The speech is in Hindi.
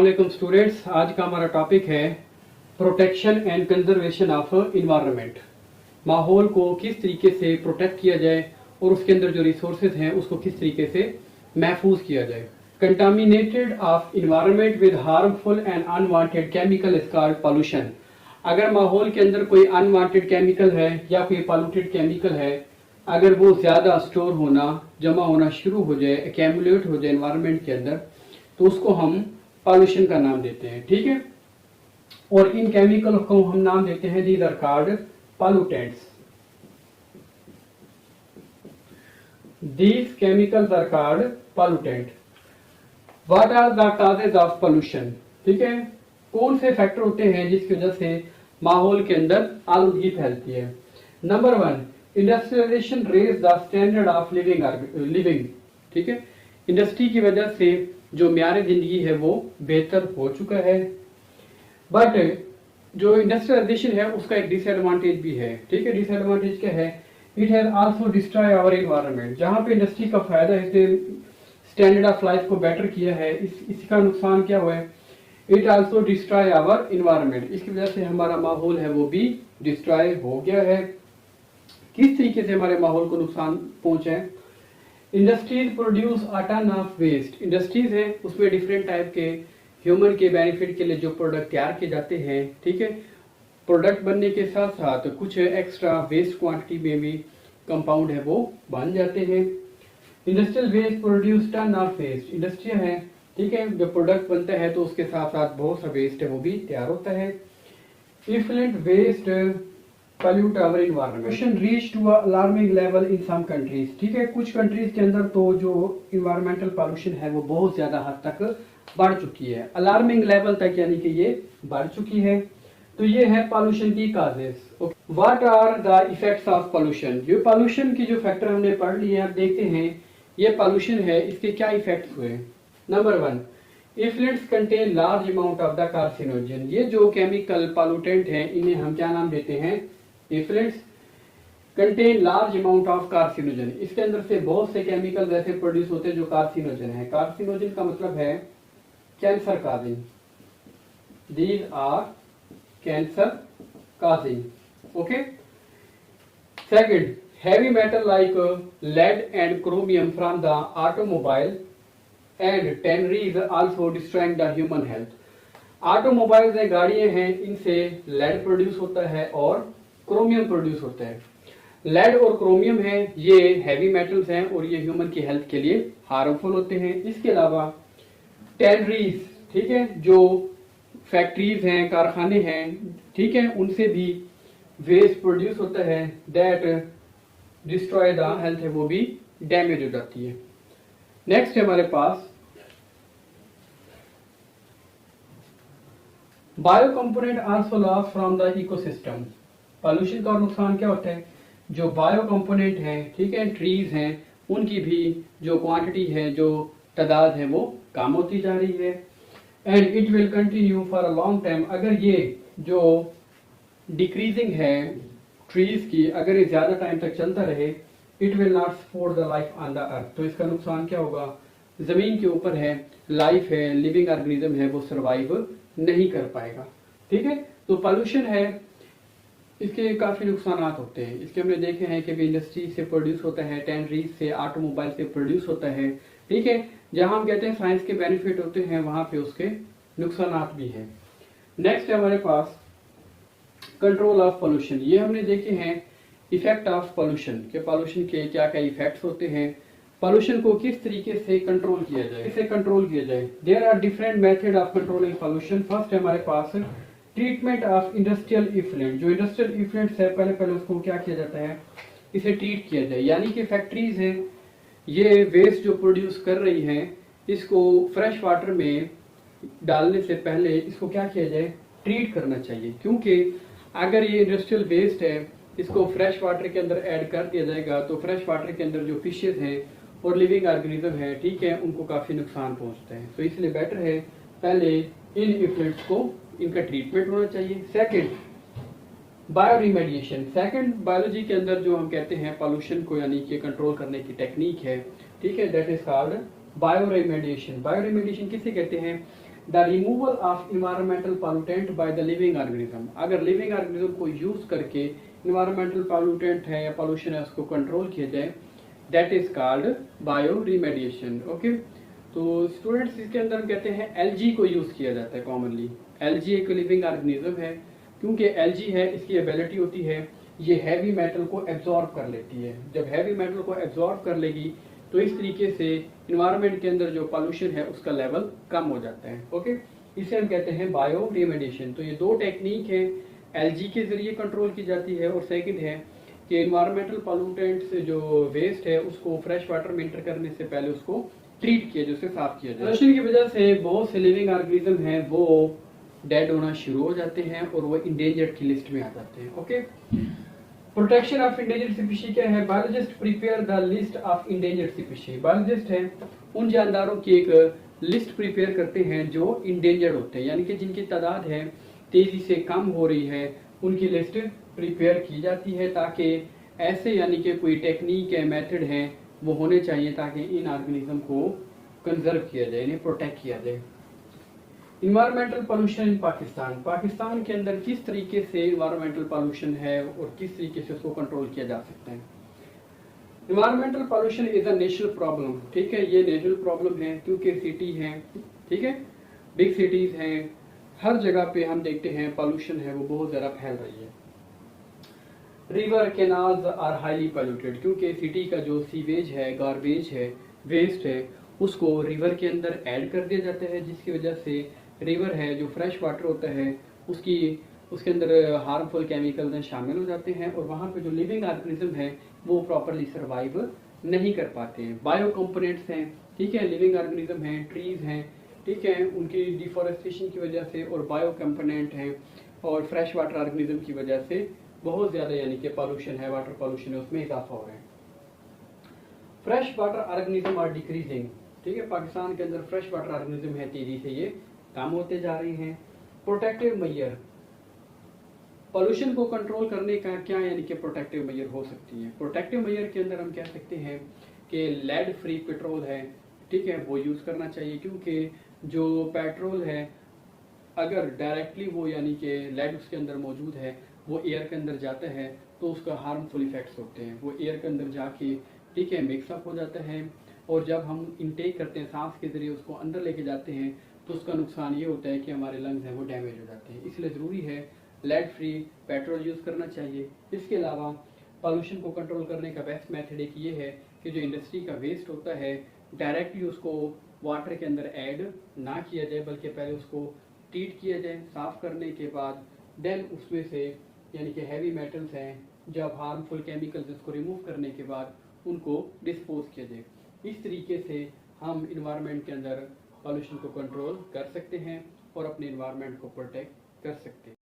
अस्सलाम स्टूडेंट्स, आज का हमारा टॉपिक है protection and conservation of environment. माहौल को किस तरीके से प्रोटेक्ट किया जाए और उसके अंदर जो रिसोर्सेज हैं उसको किस तरीके से महफूज किया जाए। Contaminated of environment with harmful and unwanted chemical is called pollution. अगर माहौल के अंदर कोई अनवांटेड केमिकल है या कोई पॉल्यूटेड केमिकल है, अगर वो ज्यादा स्टोर होना, जमा होना शुरू हो जाए, एक्यूमुलेट हो जाए एनवायरनमेंट के अंदर, तो उसको हम पॉल्यूशन का नाम देते हैं। ठीक है, और इन केमिकल को हम नाम देते हैं these are called pollutants. These chemicals are called pollutant. What are the causes of pollution? ठीक है, कौन से फैक्टर होते हैं जिसकी वजह से माहौल के अंदर आलूदगी फैलती है? Number 1, industrialization raise the standard of living. ठीक है, इंडस्ट्री की वजह से जो म्यार जिंदगी है वो बेहतर हो चुका है, बट जो इंडस्ट्रियलाइजेशन है उसका एक डिसएडवांटेज भी है। ठीक है, डिसएडवांटेज क्या है? It has also destroy our environment. जहां पे इंडस्ट्री का फायदा है, इसने स्टैंडर्ड ऑफ लाइफ को बेटर किया है, इसका नुकसान क्या हुआ है? It also destroy our environment. इसकी वजह से हमारा माहौल है वो भी डिस्ट्रॉय हो गया है। किस तरीके से हमारे माहौल को नुकसान पहुंचा है? Industries produce a ton of waste. Industries है उसमें डिफरेंट टाइप के ह्यूमन के बेनिफिट के लिए जो प्रोडक्ट तैयार किए जाते हैं। ठीक है, प्रोडक्ट बनने के साथ साथ कुछ एक्स्ट्रा वेस्ट क्वांटिटी में भी कंपाउंड है वो बन जाते हैं। Industrial waste produce ton of waste. Industries है, ठीक है, जब प्रोडक्ट बनता है तो उसके साथ साथ बहुत सा वेस्ट है वो भी तैयार होता है। Effluent waste pollute our environment. Pollution reach to a alarming level in some countries. ठीक है, कुछ कंट्रीज के अंदर तो जो इन्वायरमेंटल पॉल्यूशन है वो बहुत ज्यादा हद तक बढ़ चुकी है, अलार्मिंग लेवल तक, यानी कि ये बढ़ चुकी है। तो ये है पॉल्यूशन की causes. What are the effects of pollution? ये पॉल्यूशन की जो फैक्टर हमने पढ़ लिए, आप देखते हैं ये पॉल्यूशन है, इसके क्या इफेक्ट्स हुए? Number 1, effluents contain large amount of the carcinogen. ये जो केमिकल पॉल्यूटेंट हैं इन्हें हम क्या नाम देते हैं? Effluents contain large amount of carcinogen. इसके अंदर से बहुत से केमिकल ऐसे प्रोड्यूस होते हैं जो कार्सिनोजन है। कार्सिनोजन का मतलब है cancer causing. These are cancer causing. Okay. Second, heavy metal like lead and chromium from the automobile and tanneries also destroying the human health. Automobiles है, गाड़ियां हैं, इनसे लेड प्रोड्यूस होता है और क्रोमियम प्रोड्यूस होता है। लेड और क्रोमियम है, ये हैवी मेटल्स हैं और ये ह्यूमन की हेल्थ के लिए हार्मफुल होते हैं। इसके अलावा टैनरीज, ठीक है, जो फैक्ट्रीज हैं, कारखाने हैं, ठीक है, उनसे भी वेस्ट प्रोड्यूस होता है, दैट डिस्ट्रॉय द हेल्थ है वो भी डैमेज हो जाती है। नेक्स्ट है हमारे पास bio component also loss from the ecosystem. Pollution का नुकसान क्या होता है? जो बायो कंपोनेंट है, ठीक है, ट्रीज हैं, उनकी भी जो क्वांटिटी है, जो तादाद है वो कम होती जा रही है। And it will continue for a long time. अगर ये जो डिक्रीजिंग है ट्रीज की, अगर ये ज्यादा टाइम तक चलता रहे, it will not support the life on the earth. तो इसका नुकसान क्या होगा? जमीन के ऊपर है लाइफ है, लिविंग ऑर्गेनिज्म है, वो सर्वाइव नहीं कर पाएगा। ठीक है, तो पॉल्यूशन है, इसके काफी नुकसान होते हैं। इसके हमने देखे हैं कि इंडस्ट्री से प्रोड्यूस होता है, टैनरीज से, ऑटोमोबाइल से प्रोड्यूस होता है। ठीक है, जहां हम कहते हैं साइंस के बेनिफिट होते हैं, वहां पे उसके नुकसान भी हैं। नेक्स्ट है हमारे पास कंट्रोल ऑफ पॉल्यूशन। ये हमने देखे हैं इफेक्ट ऑफ पॉल्यूशन के, पॉल्यूशन के क्या क्या इफेक्ट्स होते हैं, पॉल्यूशन को किस तरीके से कंट्रोल किया जाए, किसे कंट्रोल किया जाए। There are different method of controlling pollution. First है हमारे पास ट्रीटमेंट ऑफ इंडस्ट्रियल इफ्लुएंट। जो इंडस्ट्रियल इफ्लुएंट्स है, पहले उसको क्या किया जाता है? इसे ट्रीट किया जाए, यानी कि फैक्ट्रीज हैं, ये वेस्ट जो प्रोड्यूस कर रही हैं, इसको फ्रेश वाटर में डालने से पहले इसको क्या किया जाए? ट्रीट करना चाहिए। क्योंकि अगर ये इंडस्ट्रियल वेस्ट है, इसको फ्रेश वाटर के अंदर ऐड कर दिया जाएगा तो फ्रेश वाटर के अंदर जो फिशेज हैं और लिविंग ऑर्गेनिज्म है, ठीक है, उनको काफी नुकसान पहुंचता है। तो इसलिए बेटर है पहले इन इफ्लुएंट्स को, इनका ट्रीटमेंट होना चाहिए। Second, bio remediation. Second, biology के अंदर जो हम कहते हैं पॉल्यूशन को यानी कि कंट्रोल करने की टेक्निक है, ठीक है, that is called bio remediation. Bio remediation किसे कहते हैं? The removal of environmental pollutant by the living organism. अगर लिविंग ऑर्गेनिज्म को यूज करके इन्वायरमेंटल पॉल्यूटेंट है या पॉल्यूशन है उसको कंट्रोल किया जाए, that is called bio remediation. Okay, तो स्टूडेंट्स इसके अंदर हम कहते हैं एलजी को यूज किया जाता है कॉमनली। एलजी एक लिविंग ऑर्गेनिज्म है, क्योंकि एलजी है इसकी एबिलिटी होती है ये हैवी मेटल को एब्जॉर्ब कर लेती है। जब हैवी मेटल को एब्जॉर्ब कर लेगी तो इस तरीके से इन्वायरमेंट के अंदर जो पॉल्यूशन है उसका लेवल कम हो जाता है। ओके, इसे हम कहते हैं बायो रिमेडिएशन। तो ये दो टेक्निक है, एलजी के जरिए कंट्रोल की जाती है और सेकंड है कि इन्वायरमेंटल पॉल्यूटेंट्स जो वेस्ट है उसको फ्रेश वाटर में इंटर करने से पहले उसको ट्रीट किया जाए, उसे साफ किया जाए। पॉल्यूशन की वजह से बहुत से लिविंग ऑर्गेनिज्म हैं वो डेड होना शुरू हो जाते हैं और वो इंडेंजर्ड की लिस्ट में आ जाते हैं। Okay, protection of endangered species क्या है? Biologist prepare the list of endangered species. Biologist है उन जानदारों की एक लिस्ट प्रिपेयर करते हैं जो इंडेंजर्ड होते हैं, यानी कि जिनकी तादाद है तेजी से कम हो रही है, उनकी लिस्ट प्रिपेयर की जाती है ताकि ऐसे यानी कि कोई टेक्निक है, मेथड है वो होने चाहिए ताकि इन ऑर्गेनिज्म को कंजर्व किया जाए, इन्हें प्रोटेक्ट किया जाए। Environmental pollution in Pakistan. Pakistan के अंदर किस तरीके से इन्वायरमेंटल पोल्यूशन है और किस तरीके से उसको कंट्रोल किया जा सकता है? Environmental pollution is a national problem. ठीक है, ये नेशनल प्रॉब्लम है क्योंकि सिटी है, ठीक है, बिग सिटीज हैं, हर जगह पे हम देखते हैं पोल्यूशन है वो बहुत ज्यादा फैल रही है। River canals are highly polluted, क्योंकि सिटी का जो सीवेज है, गार्बेज है, वेस्ट है, उसको रिवर के अंदर ऐड कर दिया जाता है, जिसकी वजह से रिवर है जो फ्रेश वाटर होता है उसके अंदर हार्मफुल केमिकल्स शामिल हो जाते हैं और वहाँ पे जो लिविंग ऑर्गेनिज्म है वो प्रॉपरली सर्वाइव नहीं कर पाते हैं। बायो कंपोनेंट्स हैं, ठीक है, लिविंग ऑर्गेनिज्म हैं, ट्रीज हैं, ठीक है, उनकी डिफॉरेस्टेशन की वजह से और बायो कंपोनेंट हैं और फ्रेश वाटर ऑर्गेनिज्म की वजह से बहुत ज्यादा यानी कि पॉल्यूशन है, वाटर पॉल्यूशन है, उसमें इजाफा हो रहा है। Fresh water organism are decreasing. ठीक है, पाकिस्तान के अंदर फ्रेश वाटर ऑर्गेनिज्म है तेजी से ये कम होते जा रहे हैं। प्रोटेक्टिव मेजर, पॉल्यूशन को कंट्रोल करने का क्या यानी कि प्रोटेक्टिव मेजर हो सकती है? प्रोटेक्टिव मेजर के अंदर हम कह सकते हैं कि लेड फ्री पेट्रोल है, ठीक है, वो यूज करना चाहिए, क्योंकि जो पेट्रोल है अगर डायरेक्टली वो यानी कि लेड उसके अंदर मौजूद है वो एयर के अंदर जाता है तो उसका हार्मफुल इफेक्ट्स होते हैं, वो एयर के अंदर जाके, ठीक है, मिक्सअप हो जाता है और जब हम इनटेक करते हैं सांस के जरिए उसको अंदर लेके जाते हैं तो उसका नुकसान ये होता है कि हमारे लंग्स हैं वो डैमेज हो जाते हैं। इसलिए ज़रूरी है लेड फ्री पेट्रोल यूज़ करना चाहिए। इसके अलावा पॉल्यूशन को कंट्रोल करने का बेस्ट मेथड एक ये है कि जो इंडस्ट्री का वेस्ट होता है डायरेक्टली उसको वाटर के अंदर ऐड ना किया जाए, बल्कि पहले उसको ट्रीट किया जाए, साफ करने के बाद देन उसमें से यानी कि हैवी मेटल्स हैं, जब हार्मफुल केमिकल्स इसको रिमूव करने के बाद उनको डिस्पोज किया जाए। इस तरीके से हम इन्वायरमेंट के अंदर पॉल्यूशन को कंट्रोल कर सकते हैं और अपने इन्वायरमेंट को प्रोटेक्ट कर सकते हैं।